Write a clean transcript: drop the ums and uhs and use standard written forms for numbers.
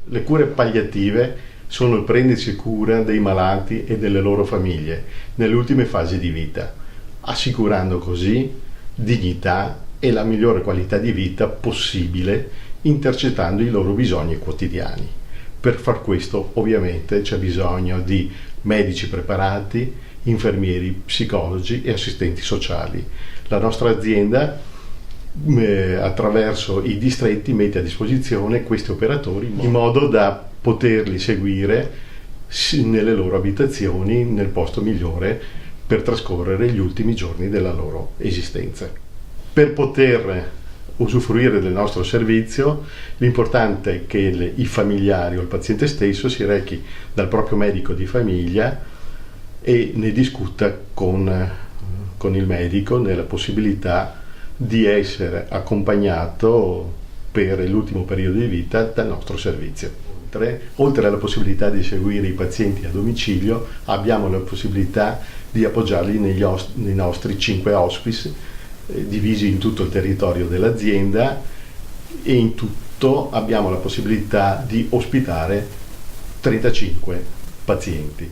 Le cure palliative sono il prendersi cura dei malati e delle loro famiglie nelle ultime fasi di vita, assicurando così dignità e la migliore qualità di vita possibile, intercettando i loro bisogni quotidiani. Per far questo ovviamente c'è bisogno di medici preparati, infermieri, psicologi e assistenti sociali. La nostra azienda attraverso i distretti mette a disposizione questi operatori in modo da poterli seguire nelle loro abitazioni, nel posto migliore per trascorrere gli ultimi giorni della loro esistenza. Per poter usufruire del nostro servizio, l'importante è che i familiari o il paziente stesso si rechi dal proprio medico di famiglia e ne discuta con il medico nella possibilità di essere accompagnato per l'ultimo periodo di vita dal nostro servizio. Oltre alla possibilità di seguire i pazienti a domicilio, abbiamo la possibilità di appoggiarli nei nostri 5 hospice divisi in tutto il territorio dell'azienda, e in tutto abbiamo la possibilità di ospitare 35 pazienti.